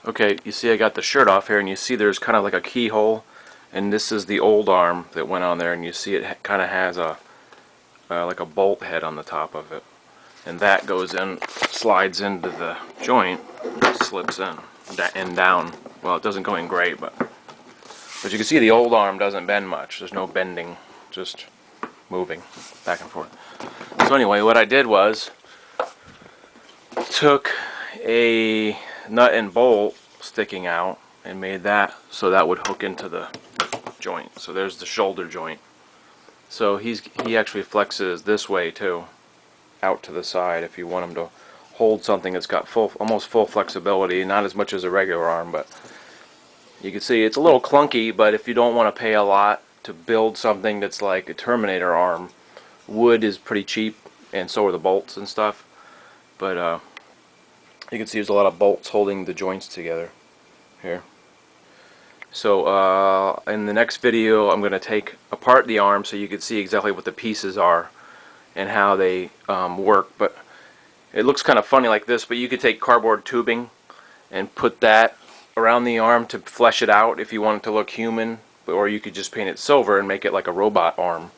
Okay, you see I got the shirt off here, and you see there's kind of like a keyhole, and this is the old arm that went on there, and you see it kind of has a like a bolt head on the top of it, and that goes in, slides into the joint, slips in and down. Well, it doesn't go in great, but you can see the old arm doesn't bend much. There's no bending, just moving back and forth. So anyway, what I did was took a nut and bolt sticking out and made that so that would hook into the joint. So there's the shoulder joint. So he actually flexes this way too, out to the side if you want him to hold something that's got almost full flexibility, not as much as a regular arm, but you can see it's a little clunky. But if you don't want to pay a lot to build something that's like a Terminator arm, wood is pretty cheap, and so are the bolts and stuff. But you can see there's a lot of bolts holding the joints together here. So in the next video I'm going to take apart the arm so you can see exactly what the pieces are and how they work. But it looks kind of funny like this, but you could take cardboard tubing and put that around the arm to flesh it out if you want it to look human, or you could just paint it silver and make it like a robot arm,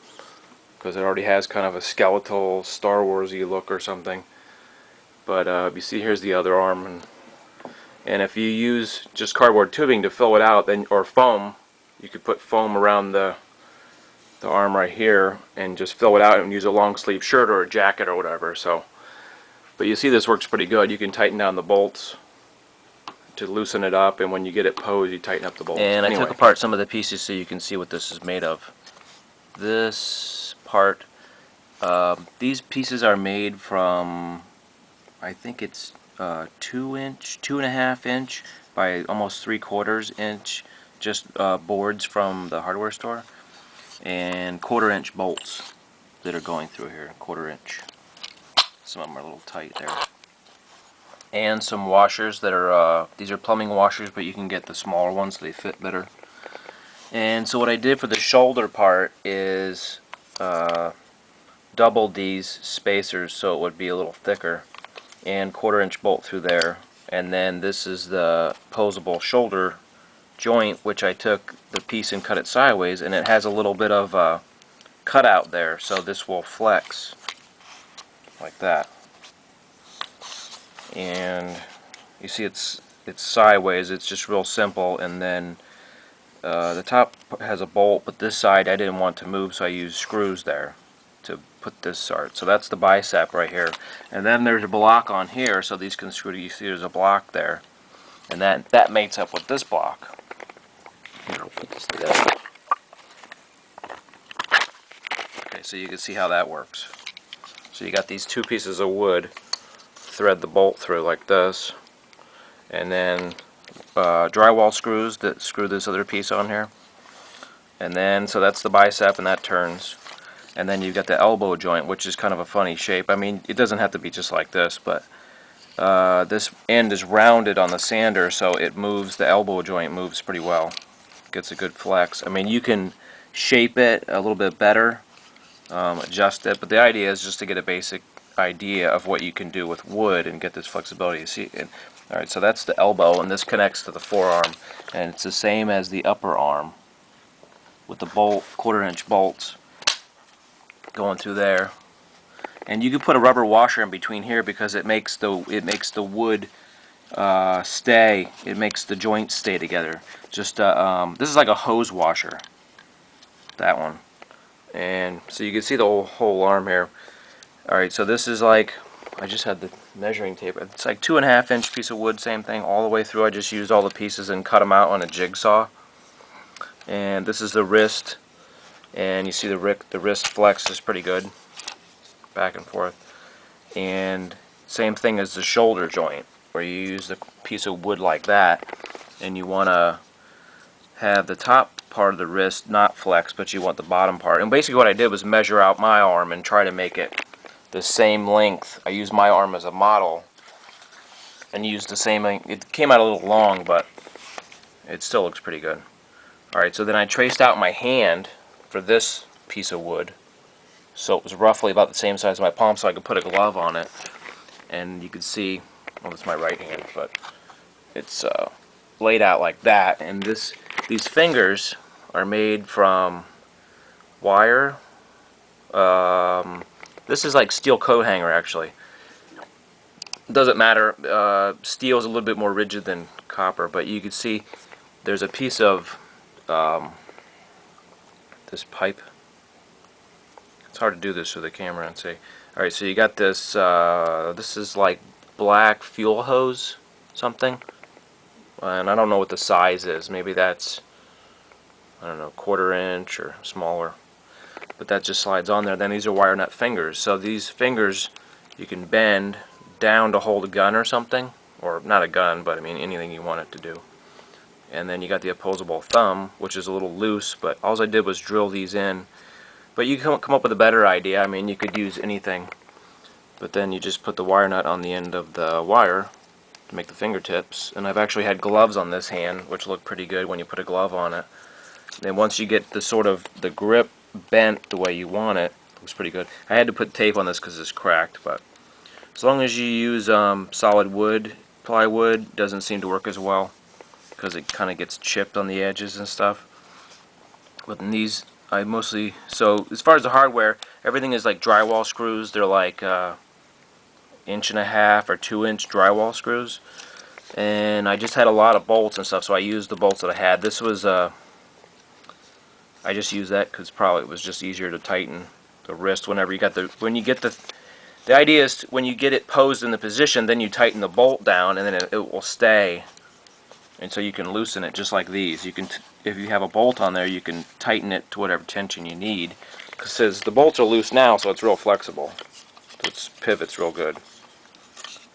because it already has kind of a skeletal Star Wars-y look or something. But you see here's the other arm, and if you use just cardboard tubing to fill it out, then, or foam, you could put foam around the arm right here and just fill it out and use a long sleeve shirt or a jacket or whatever. So, but you see this works pretty good. You can tighten down the bolts to loosen it up, and when you get it posed, you tighten up the bolts. And anyway, I took apart some of the pieces so you can see what this is made of. This part, these pieces are made from, I think it's 2.5 inch by almost 3/4 inch, just boards from the hardware store, and 1/4 inch bolts that are going through here, 1/4 inch. Some of them are a little tight there. And some washers that are, these are plumbing washers, but you can get the smaller ones so they fit better. And so what I did for the shoulder part is doubled these spacers so it would be a little thicker, and 1/4 inch bolt through there. And then this is the poseable shoulder joint, which I took the piece and cut it sideways, and it has a little bit of a cutout there, so this will flex like that. And you see it's sideways, it's just real simple. And then the top has a bolt, but this side I didn't want to move, so I used screws there to put this start. So that's the bicep right here, and then there's a block on here, so these can screw. You see there's a block there, and that mates up with this block. Here, I'll put this together. Okay, so you can see how that works. So you got these two pieces of wood, thread the bolt through like this, and then drywall screws that screw this other piece on here, and then so that's the bicep, and that turns. And then you've got the elbow joint, which is kind of a funny shape. I mean, it doesn't have to be just like this, but this end is rounded on the sander, so it moves, the elbow joint moves pretty well. Gets a good flex. I mean, you can shape it a little bit better, adjust it, but the idea is just to get a basic idea of what you can do with wood and get this flexibility. You see, alright, so that's the elbow, and this connects to the forearm, and it's the same as the upper arm with the bolt, 1/4 inch bolts going through there. And you can put a rubber washer in between here because it makes the wood stay. It makes the joints stay together. Just this is like a hose washer, that one. And so you can see the whole arm here. Alright, so this is like, I just had the measuring tape. It's like 2.5 inch piece of wood, same thing all the way through. I just used all the pieces and cut them out on a jigsaw. And this is the wrist, and you see the wrist flex is pretty good, back and forth. And same thing as the shoulder joint, where you use a piece of wood like that, and you want to have the top part of the wrist not flex, but you want the bottom part. And basically what I did was measure out my arm and try to make it the same length. I used my arm as a model and used the same length. It came out a little long, but it still looks pretty good. Alright, so then I traced out my hand for this piece of wood, so it was roughly about the same size as my palm, so I could put a glove on it. And you could see, well, it's my right hand, but it's laid out like that, and these fingers are made from wire. This is like steel coat hanger actually. Doesn't matter. Steel is a little bit more rigid than copper, but you can see there's a piece of this pipe. It's hard to do this with the camera and see. Alright, so you got this, this is like black fuel hose something, and I don't know what the size is. Maybe that's, I don't know, 1/4 inch or smaller, but that just slides on there. Then these are wire nut fingers, so these fingers you can bend down to hold a gun or something, or not a gun, but I mean anything you want it to do. And then you got the opposable thumb, which is a little loose, but all I did was drill these in. But you can come up with a better idea. I mean, you could use anything, but then you just put the wire nut on the end of the wire to make the fingertips. And I've actually had gloves on this hand, which look pretty good when you put a glove on it. Then once you get the sort of the grip bent the way you want it, it looks pretty good. I had to put tape on this because it's cracked, but as long as you use solid wood, plywood doesn't seem to work as well because it kind of gets chipped on the edges and stuff. But in these, I mostly, so as far as the hardware, everything is like drywall screws. They're like 1.5 inch or 2-inch drywall screws. And I just had a lot of bolts and stuff, so I used the bolts that I had. This was, I just used that because probably it was just easier to tighten the wrist whenever you got when you get the idea is when you get it posed in the position, then you tighten the bolt down and then it will stay. And so you can loosen it just like these. You can, if you have a bolt on there, you can tighten it to whatever tension you need. Because the bolts are loose now, so it's real flexible. So it pivots real good.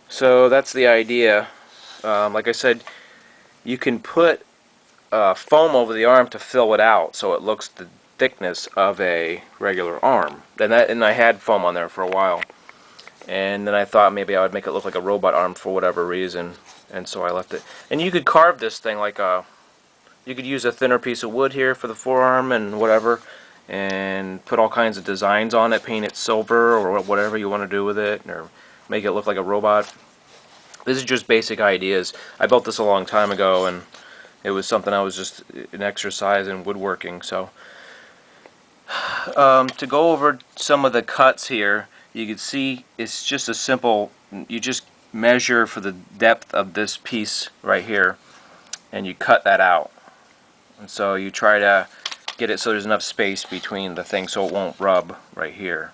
So that's the idea. Like I said, you can put foam over the arm to fill it out, so it looks the thickness of a regular arm. And I had foam on there for a while. And then I thought maybe I would make it look like a robot arm for whatever reason. And so I left it. And you could carve this thing like you could use a thinner piece of wood here for the forearm and whatever, and put all kinds of designs on it, paint it silver or whatever you want to do with it, or make it look like a robot. This is just basic ideas. I built this a long time ago, and it was something I was just an exercise in woodworking. So to go over some of the cuts here, you can see it's just a simple, you just measure for the depth of this piece right here and you cut that out, and so you try to get it so there's enough space between the things so it won't rub right here.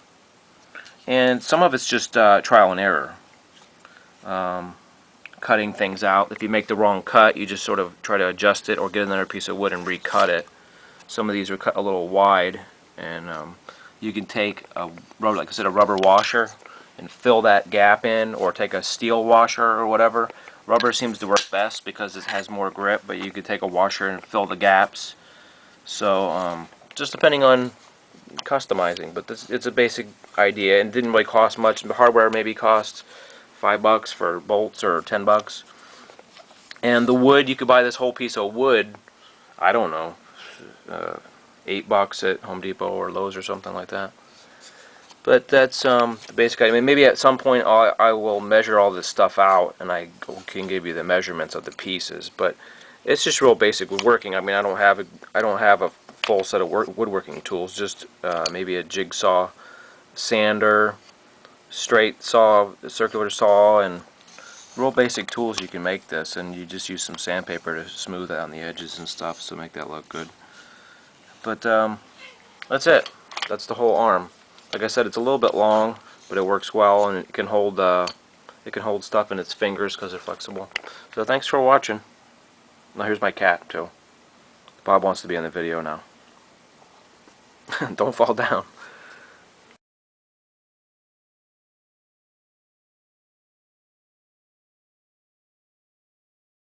And some of it's just trial and error, cutting things out. If you make the wrong cut, you just sort of try to adjust it or get another piece of wood and recut it. Some of these are cut a little wide, and you can take a rubber, like I said, a rubber washer and fill that gap in, or take a steel washer or whatever. Rubber seems to work best because it has more grip, but you could take a washer and fill the gaps. So just depending on customizing, but it's a basic idea, and it didn't really cost much. The hardware maybe cost $5 for bolts or $10. And the wood, you could buy this whole piece of wood, I don't know, $8 at Home Depot or Lowe's or something like that. But that's the basic idea. I mean, maybe at some point I will measure all this stuff out and I can give you the measurements of the pieces. But it's just real basic woodworking. I mean, I don't have a full set of woodworking tools. Just maybe a jigsaw, sander, straight saw, circular saw, and real basic tools. You can make this, and you just use some sandpaper to smooth out on the edges and stuff to make that look good. But that's it. That's the whole arm. Like I said, it's a little bit long, but it works well, and it can hold stuff in its fingers because they're flexible. So thanks for watching. Now here's my cat too. Bob wants to be in the video now. Don't fall down.